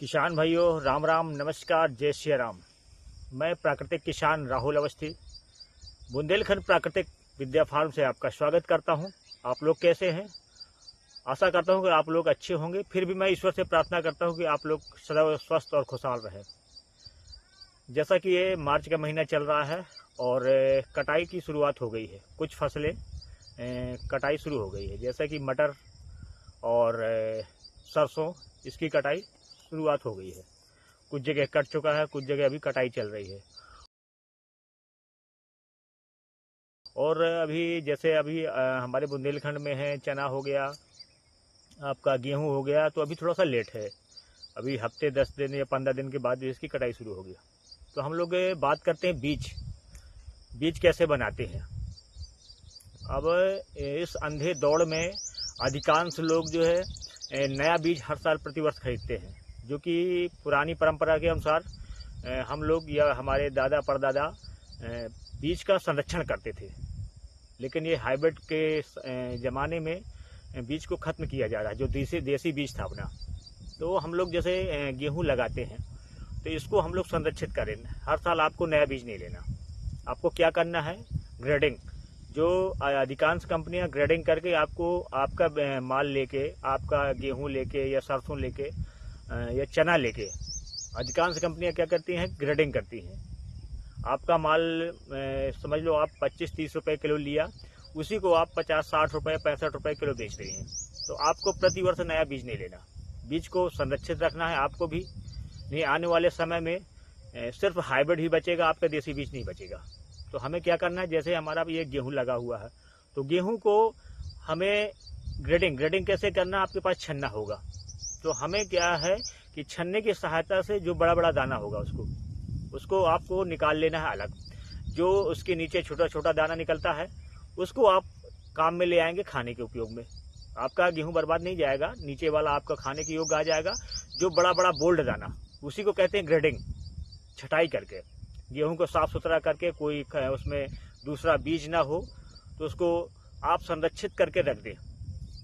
किसान भाइयों, राम राम, नमस्कार, जय श्री राम। मैं प्राकृतिक किसान राहुल अवस्थी बुंदेलखंड प्राकृतिक विद्या फार्म से आपका स्वागत करता हूं। आप लोग कैसे हैं? आशा करता हूं कि आप लोग अच्छे होंगे। फिर भी मैं ईश्वर से प्रार्थना करता हूं कि आप लोग सदैव स्वस्थ और खुशहाल रहें। जैसा कि ये मार्च का महीना चल रहा है और कटाई की शुरुआत हो गई है। कुछ फसलें कटाई शुरू हो गई है, जैसा कि मटर और सरसों, इसकी कटाई शुरुआत हो गई है। कुछ जगह कट चुका है, कुछ जगह अभी कटाई चल रही है। और अभी जैसे अभी हमारे बुंदेलखंड में है, चना हो गया, आपका गेहूं हो गया, तो अभी थोड़ा सा लेट है। अभी हफ्ते 10 दिन या 15 दिन के बाद इसकी कटाई शुरू होगी। तो हम लोग बात करते हैं बीज कैसे बनाते हैं। अब इस अंधे दौड़ में अधिकांश लोग जो है नया बीज हर साल प्रतिवर्ष खरीदते हैं, जो कि पुरानी परंपरा के अनुसार हम लोग या हमारे दादा परदादा बीज का संरक्षण करते थे। लेकिन ये हाइब्रिड के ज़माने में बीज को ख़त्म किया जा रहा है, जो देसी बीज था अपना। तो हम लोग जैसे गेहूं लगाते हैं, तो इसको हम लोग संरक्षित करें। हर साल आपको नया बीज नहीं लेना। आपको क्या करना है? ग्रेडिंग। जो अधिकांश कंपनियां ग्रेडिंग करके आपको आपका माल लेके, आपका गेहूं लेके या सरसों लेके या चना लेके, अधिकांश कंपनियां क्या करती हैं? ग्रेडिंग करती हैं। आपका माल समझ लो आप 25-30 रुपए किलो लिया, उसी को आप 50-60 रुपए 65 रुपए किलो बेच रही हैं। तो आपको प्रति वर्ष नया बीज नहीं लेना। बीज को संरक्षित रखना है आपको भी। नहीं, आने वाले समय में सिर्फ हाइब्रिड ही बचेगा, आपका देसी बीज नहीं बचेगा। तो हमें क्या करना है? जैसे हमारा ये गेहूं लगा हुआ है, तो गेहूं को हमें ग्रेडिंग कैसे करना? आपके पास छन्ना होगा, तो हमें क्या है कि छन्ने की सहायता से जो बड़ा बड़ा दाना होगा उसको आपको निकाल लेना है अलग। जो उसके नीचे छोटा छोटा दाना निकलता है, उसको आप काम में ले आएंगे खाने के उपयोग में। आपका गेहूं बर्बाद नहीं जाएगा, नीचे वाला आपका खाने के योग्य आ जाएगा। जो बड़ा बड़ा बोल्ड दाना, उसी को कहते हैं ग्रेडिंग। छटाई करके गेहूं को साफ सुथरा करके, कोई उसमें दूसरा बीज ना हो, तो उसको आप संरक्षित करके रख दें।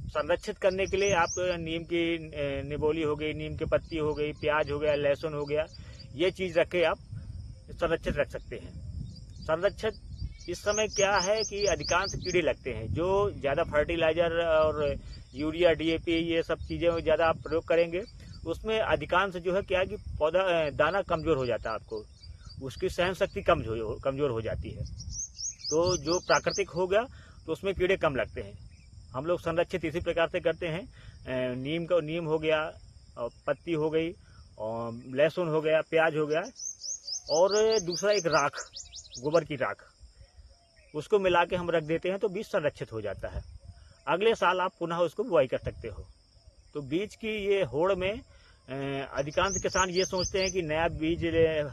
संरक्षित करने के लिए आप नीम की निबोली हो गई, नीम की पत्ती हो गई, प्याज हो गया, लहसुन हो गया, ये चीज रखे आप संरक्षित रख सकते हैं। संरक्षित इस समय क्या है कि अधिकांश कीड़े लगते हैं। जो ज्यादा फर्टिलाइजर और यूरिया, डीएपी, ये सब चीजें ज्यादा आप प्रयोग करेंगे, उसमें अधिकांश जो है क्या है कि पौधा दाना कमजोर हो जाता है, आपको उसकी सहन शक्ति कमजोर हो जाती है। तो जो प्राकृतिक हो गया, तो उसमें कीड़े कम लगते हैं। हम लोग संरक्षित इसी प्रकार से करते हैं। नीम हो गया, और पत्ती हो गई, और लहसुन हो गया, प्याज हो गया, और दूसरा एक राख, गोबर की राख, उसको मिला के हम रख देते हैं, तो बीज संरक्षित हो जाता है। अगले साल आप पुनः उसको बुआई कर सकते हो। तो बीज की ये होड़ में अधिकांश किसान ये सोचते हैं कि नया बीज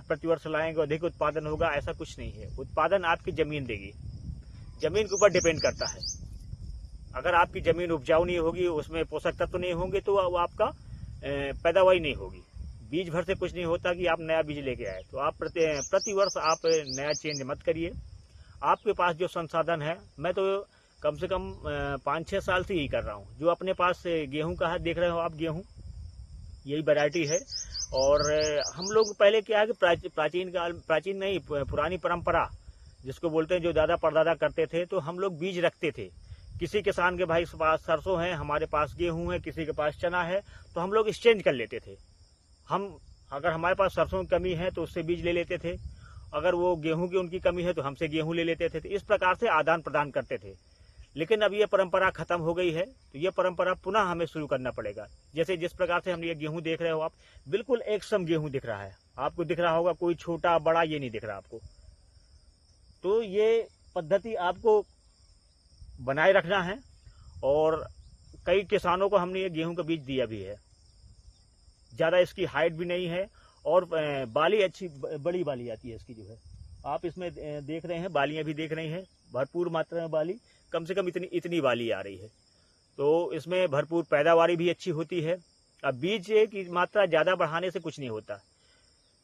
प्रतिवर्ष लाएंगे, अधिक उत्पादन होगा। ऐसा कुछ नहीं है। उत्पादन आपकी जमीन देगी, जमीन के ऊपर डिपेंड करता है। अगर आपकी जमीन उपजाऊ नहीं होगी, उसमें पोषक तत्व नहीं होंगे, तो वो आपका पैदावार नहीं होगी। बीज भर से कुछ नहीं होता कि आप नया बीज लेके आए। तो आप प्रति वर्ष आप नया चेंज मत करिए। आपके पास जो संसाधन है, मैं तो कम से कम 5-6 साल से यही कर रहा हूँ। जो अपने पास गेहूं का है, देख रहे हो आप, गेहूं यही वैरायटी है। और हम लोग पहले क्या है कि प्राचीन नहीं, पुरानी परंपरा जिसको बोलते हैं, जो दादा परदादा करते थे, तो हम लोग बीज रखते थे। किसी किसान के भाई पास सरसों है, हमारे पास गेहूं है, किसी के पास चना है, तो हम लोग एक्सचेंज कर लेते थे। अगर हमारे पास सरसों की कमी है तो उससे बीज ले लेते थे, अगर वो गेहूं की उनकी कमी है तो हमसे गेहूं ले लेते थे। तो इस प्रकार से आदान प्रदान करते थे। लेकिन अब ये परंपरा खत्म हो गई है, तो ये परंपरा पुनः हमें शुरू करना पड़ेगा। जैसे जिस प्रकार से हम ये गेहूं देख रहे हो आप, बिल्कुल एक सम गेहूं दिख रहा है आपको, दिख रहा होगा, कोई छोटा बड़ा ये नहीं दिख रहा आपको। तो ये पद्धति आपको बनाए रखना है। और कई किसानों को हमने ये गेहूं का बीज दिया भी है। ज्यादा इसकी हाइट भी नहीं है, और बाली अच्छी बड़ी बाली आती है इसकी, जो है आप इसमें देख रहे हैं, बालियां भी देख रही हैं, भरपूर मात्रा में बाली, कम से कम इतनी बाली आ रही है। तो इसमें भरपूर पैदावारी भी अच्छी होती है। अब बीज की मात्रा ज्यादा बढ़ाने से कुछ नहीं होता।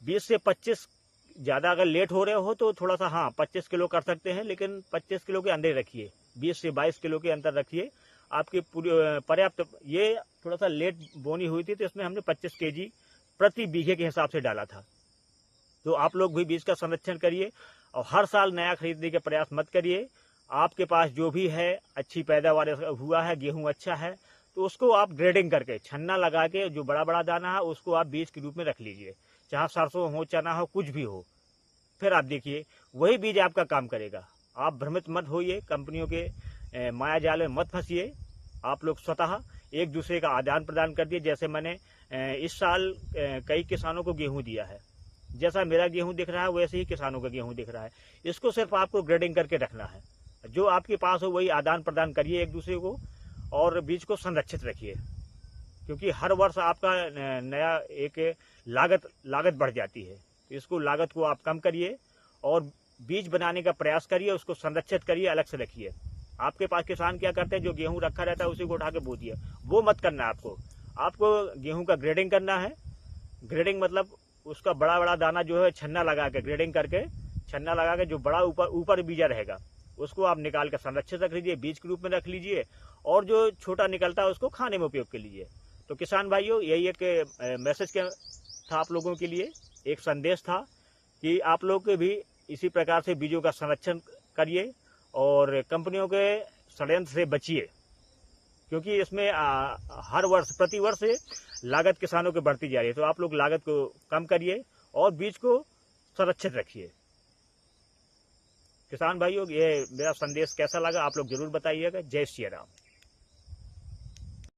20 से 25, ज्यादा अगर लेट हो रहे हो तो थोड़ा सा 25 किलो कर सकते हैं, लेकिन 25 किलो के अंदर रखिए, 20 से 22 किलो के अंदर रखिए, आपकी पूरी पर्याप्त। ये थोड़ा सा लेट बोनी हुई थी, तो इसमें हमने 25 केजी प्रति बीघे के हिसाब से डाला था। तो आप लोग भी बीज का संरक्षण करिए और हर साल नया खरीदने के प्रयास मत करिए। आपके पास जो भी है अच्छी पैदावार हुआ है, गेहूं अच्छा है, तो उसको आप ग्रेडिंग करके छन्ना लगा के जो बड़ा बड़ा दाना है उसको आप बीज के रूप में रख लीजिए, चाहे सरसों हो, चना हो, कुछ भी हो। फिर आप देखिए वही बीज आपका काम करेगा। आप भ्रमित मत होइए, कंपनियों के माया जाल में मत फंसिए। आप लोग स्वतः एक दूसरे का आदान प्रदान कर दिए। जैसे मैंने इस साल कई किसानों को गेहूं दिया है, जैसा मेरा गेहूं दिख रहा है वैसे ही किसानों का गेहूं दिख रहा है। इसको सिर्फ आपको ग्रेडिंग करके रखना है। जो आपके पास हो वही आदान प्रदान करिए एक दूसरे को, और बीज को संरक्षित रखिए, क्योंकि हर वर्ष आपका नया एक लागत बढ़ जाती है। इसको लागत को आप कम करिए और बीज बनाने का प्रयास करिए, उसको संरक्षित करिए, अलग से रखिए। आपके पास किसान क्या करते हैं, जो गेहूं रखा रहता है उसी को उठा के बो दिया, वो मत करना है आपको गेहूं का ग्रेडिंग करना है। ग्रेडिंग मतलब उसका बड़ा बड़ा दाना जो है छन्ना लगा के, ग्रेडिंग करके छन्ना लगा के जो बड़ा ऊपर बीजा रहेगा उसको आप निकाल कर संरक्षित रख लीजिए, बीज के रूप में रख लीजिए, और जो छोटा निकलता है उसको खाने में उपयोग कर लीजिए। तो किसान भाइयों, यही एक मैसेज था आप लोगों के लिए, एक संदेश था कि आप लोग भी इसी प्रकार से बीजों का संरक्षण करिए और कंपनियों के षड्यंत्र से बचिए, क्योंकि इसमें हर वर्ष प्रति वर्ष लागत किसानों की बढ़ती जा रही है। तो आप लोग लागत को कम करिए और बीज को संरक्षित रखिए। किसान भाइयों, ये मेरा संदेश कैसा लगा आप लोग जरूर बताइएगा। जय श्री राम।